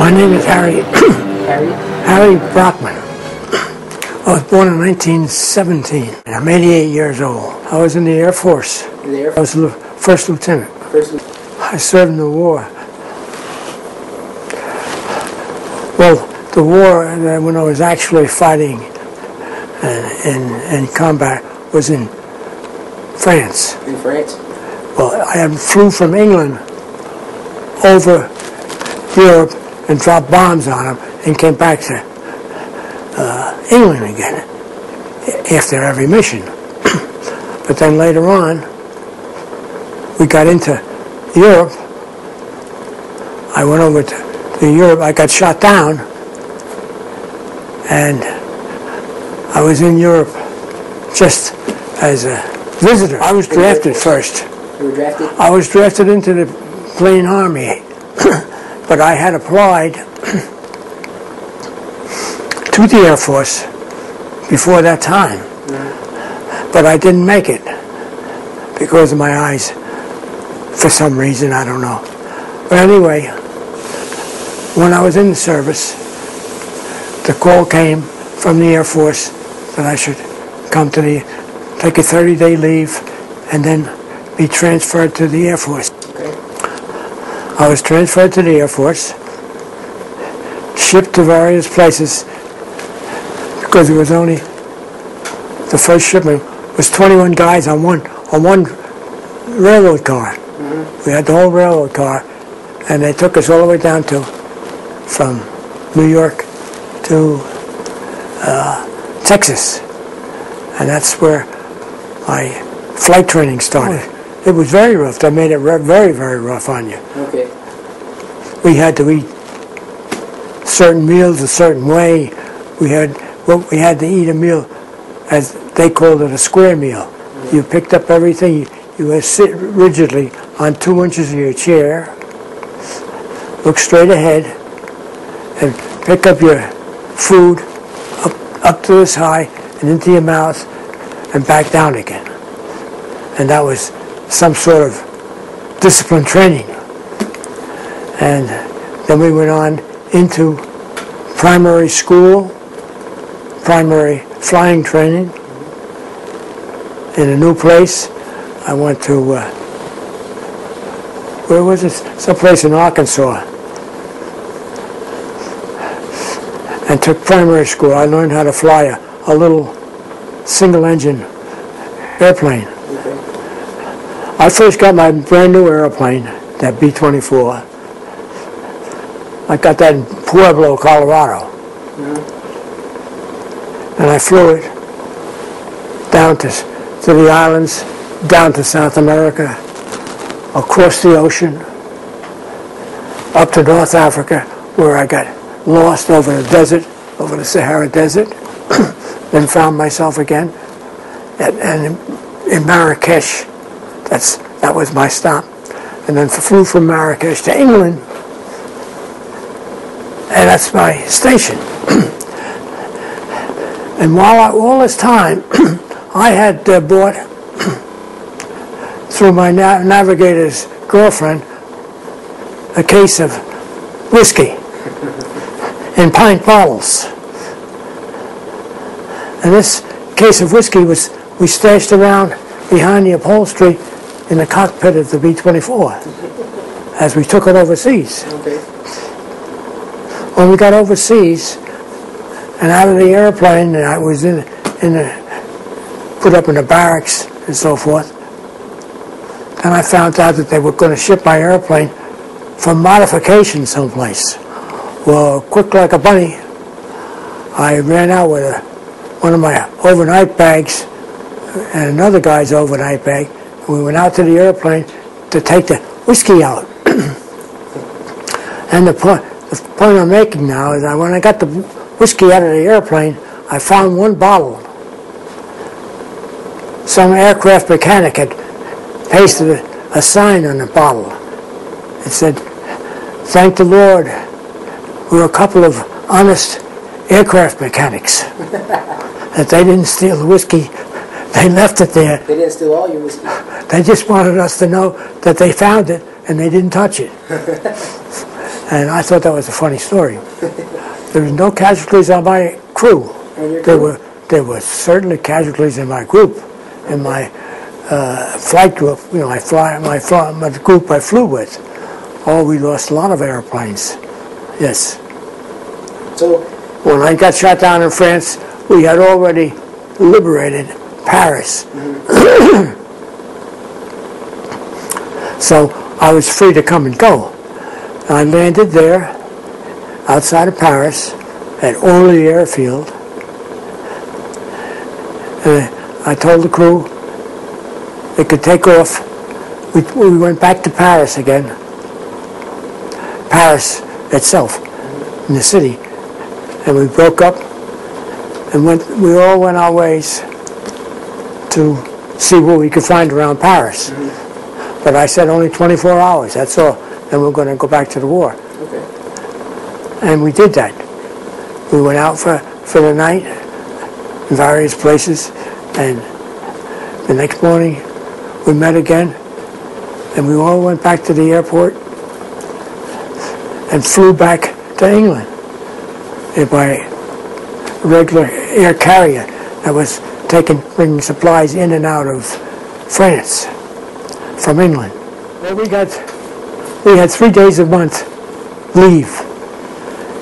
My name is Harry. Harry Brockman. I was born in 1917, and I'm 88 years old. I was in the Air Force. I was first lieutenant. I served in the war. Well, the war, when I was actually fighting in combat, was in France. In France? Well, I flew from England over Europe and dropped bombs on them and came back to England again after every mission. But then later on, we got into Europe. I went over to Europe. I got shot down, and I was in Europe just as a visitor. I was drafted first. You were drafted? I was drafted into the plain Army, but I had applied to the Air Force before that time. But I didn't make it because of my eyes. For some reason, I don't know. But anyway, when I was in the service, the call came from the Air Force that I should come to take a 30-day leave and then be transferred to the Air Force. Okay. I was transferred to the Air Force, shipped to various places because it was only, the first shipment was 21 guys on one railroad car. We had the whole railroad car, and they took us all the way down from New York to Texas, and that's where my flight training started. It was very rough. They made it very, very rough on you. Okay. We had to eat certain meals a certain way. We had to eat a meal, as they called it, a square meal. You picked up everything. You would sit rigidly on 2 inches of your chair, look straight ahead, and pick up your food up to this high and into your mouth and back down again. And that was some sort of discipline training. And then we went on into primary school, primary flying training in a new place. I went to, where was it? Someplace in Arkansas. And took primary school. I learned how to fly a little single-engine airplane. Okay. I first got my brand new airplane, that B-24. I got that in Pueblo, Colorado. And I flew it down to the islands, down to South America, across the ocean, up to North Africa, where I got lost over the desert, over the Sahara Desert, then found myself again and in Marrakesh. That was my stop. And then flew from Marrakesh to England, and that's my station. And while all this time, I had bought, through my navigator's girlfriend, a case of whiskey in pint bottles. And this case of whiskey we stashed around behind the upholstery in the cockpit of the B-24 as we took it overseas. Okay. When we got overseas and out of the airplane, and I was put up in the barracks and so forth, then I found out that they were going to ship my airplane for modification someplace. Well, quick like a bunny, I ran out with one of my overnight bags and another guy's overnight bag, and we went out to the airplane to take the whiskey out. And the point I'm making now is that when I got the whiskey out of the airplane, I found one bottle. Some aircraft mechanic had pasted a sign on the bottle. It said, "Thank the Lord, we're a couple of honest aircraft mechanics." That they didn't steal the whiskey, they left it there. They didn't steal all your whiskey? They just wanted us to know that they found it and they didn't touch it. And I thought that was a funny story. There was no casualties on my crew. There were certainly casualties in my group, in my flight group. You know, the group I flew with. Oh, we lost a lot of airplanes. Yes. So when I got shot down in France, we had already liberated Paris. So I was free to come and go. I landed there, outside of Paris, at Orly Airfield. And I told the crew they could take off. We went back to Paris again. Paris itself, in the city. And we broke up and we all went our ways to see what we could find around Paris. But I said only 24 hours, that's all. Then we're going to go back to the war. Okay. And we did that. We went out for the night in various places, and the next morning we met again, and we all went back to the airport and flew back to England by regular air carrier that was bringing supplies in and out of France from England. Well, we had 3 days a month leave,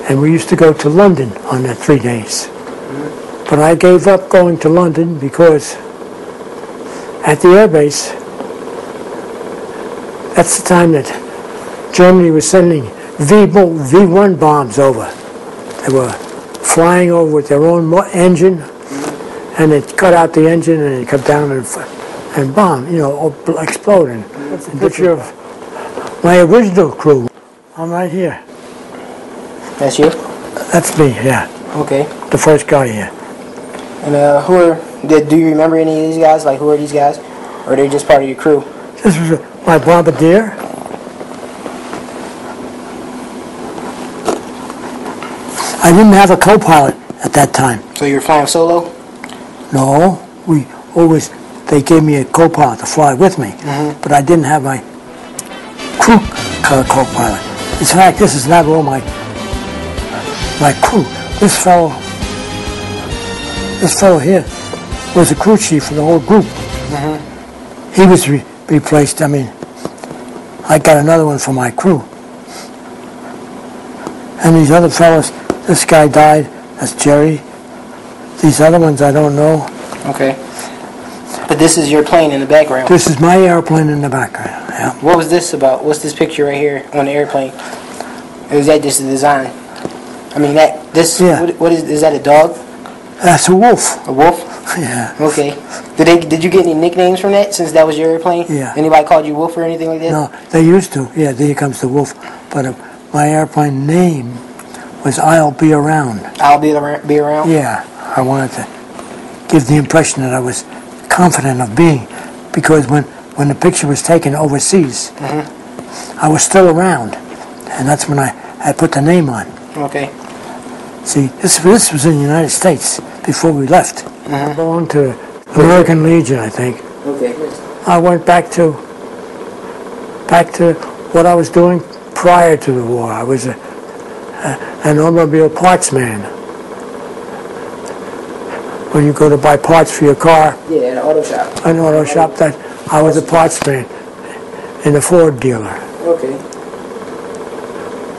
and we used to go to London on that 3 days. But I gave up going to London because at the airbase, that's the time that Germany was sending V-1 bombs over. They were flying over with their own engine, and they'd cut out the engine and they'd come down and bomb, you know, exploding. That's a picture of my original crew. I'm right here. That's you? That's me, yeah. Okay. The first guy here. And do you remember any of these guys? Like, who are these guys? Or are they just part of your crew? This was my bombardier. I didn't have a co-pilot at that time. So you were flying solo? No, they gave me a co-pilot to fly with me, but I didn't have my crew co-pilot. In fact, this is not all my crew. This fellow here was the crew chief for the whole group. He was replaced. I mean, I got another one for my crew. And these other fellows, this guy died, that's Jerry. These other ones I don't know. Okay. But this is your plane in the background. This is my airplane in the background, yeah. What was this about? What's this picture right here on the airplane? Or is that just a design? I mean, yeah. What is that, a dog? That's a wolf. A wolf? Yeah. Okay. Did you get any nicknames from that, since that was your airplane? Yeah. Anybody called you Wolf or anything like that? No, they used to. Yeah, there comes the wolf. But my airplane name was I'll Be Around. I'll be around? Yeah. I wanted to give the impression that I was confident of being, because when the picture was taken overseas, I was still around, and that's when I put the name on. Okay. See, this was in the United States before we left. I belonged to American Legion, I think. Okay. I went back to what I was doing prior to the war. I was an automobile parts man. When you go to buy parts for your car. Yeah, an auto shop. An auto shop. That I was a parts man in a Ford dealer. Okay.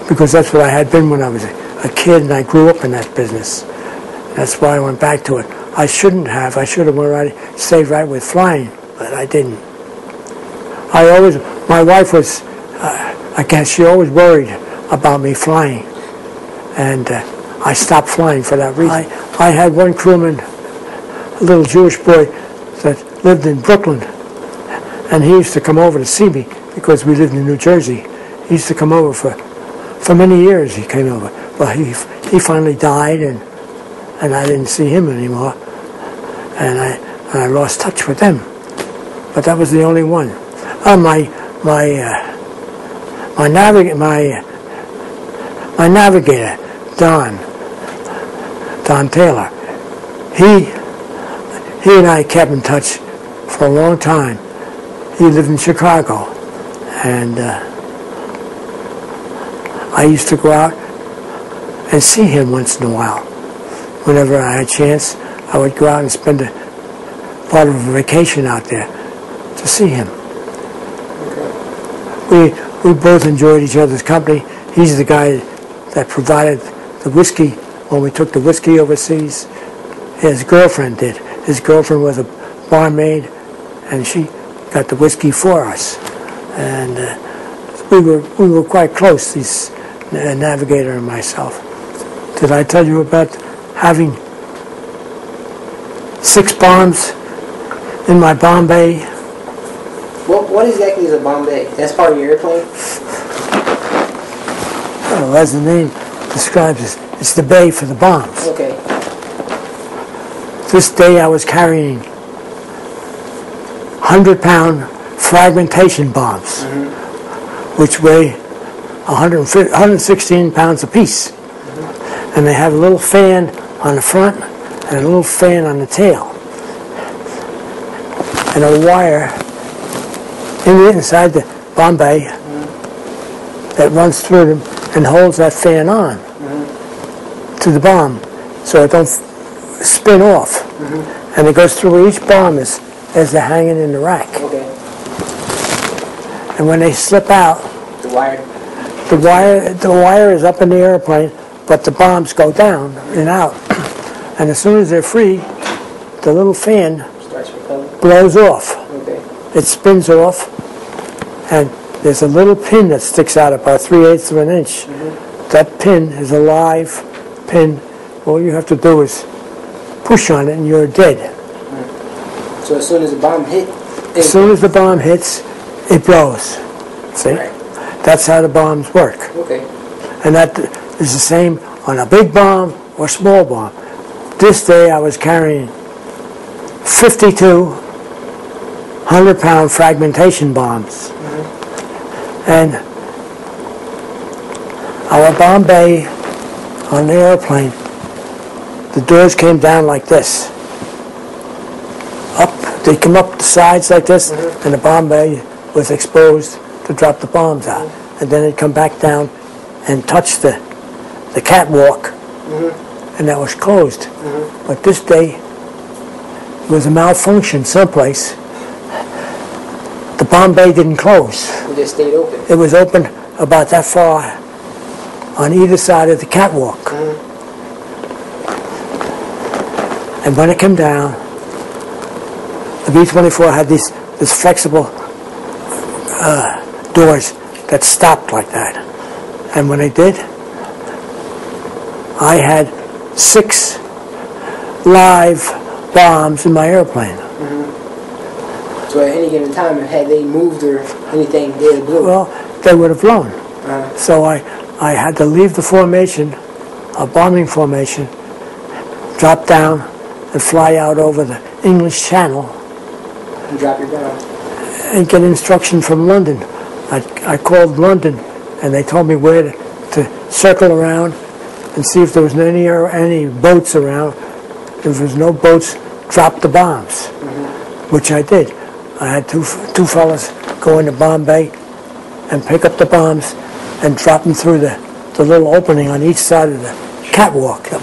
Because that's what I had been when I was a kid, and I grew up in that business. That's why I went back to it. I shouldn't have. I should have stayed right with flying, but I didn't. My wife was, she always worried about me flying, and I stopped flying for that reason. I had one crewman, a little Jewish boy that lived in Brooklyn, and he used to come over to see me because we lived in New Jersey. He used to come over for many years. He came over. Well, he finally died, and I didn't see him anymore, and I lost touch with them. But that was the only one. My navigator, Don Taylor, he and I kept in touch for a long time. He lived in Chicago, and I used to go out and see him once in a while. Whenever I had a chance, I would go out and spend a part of a vacation out there to see him. We both enjoyed each other's company. He's the guy that provided the whiskey when we took the whiskey overseas. His girlfriend did. His girlfriend was a barmaid, and she got the whiskey for us. And we were quite close, this navigator and myself. Did I tell you about having 6 bombs in my bomb bay? What exactly is a bomb bay? That's part of your airplane? Well, as the name describes it, it's the bay for the bombs. Okay. This day I was carrying 100-pound fragmentation bombs, which weigh 116 pounds apiece. And they have a little fan on the front and a little fan on the tail. And a wire inside the bomb bay that runs through them and holds that fan on to the bomb so it don't spin off. And it goes through each bomb as they're hanging in the rack. Okay. And when they slip out, The wire is up in the airplane, but the bombs go down and out. And as soon as they're free, the little fan blows off. Okay. It spins off, and there's a little pin that sticks out about 3/8 of an inch. That pin is a live pin. All you have to do is push on it and you're dead. So as soon as the bomb hits? As soon as the bomb hits, it blows. See? Right. That's how the bombs work. Okay. And that is the same on a big bomb or small bomb. This day I was carrying 52 100-pound fragmentation bombs. And our bomb bay on the airplane, the doors came down like this. They come up the sides like this, and the bomb bay was exposed to drop the bombs out. And then it'd come back down and touch the catwalk, and that was closed. But this day, there was a malfunction someplace. The bomb bay didn't close. It just stayed open. It was open about that far on either side of the catwalk. And when it came down, the B-24 had this flexible doors that stopped like that. And when they did, I had 6 live bombs in my airplane. So at any given time, had they moved or anything, they would have blown? Well, they would have blown. So I had to leave the formation, a bombing formation, drop down and fly out over the English Channel And drop your bomb? and get instruction from London. I called London and they told me where to circle around and see if there was any boats around. If there was no boats, drop the bombs, which I did. I had two fellas go into bomb bay and pick up the bombs and drop them through the little opening on each side of the catwalk that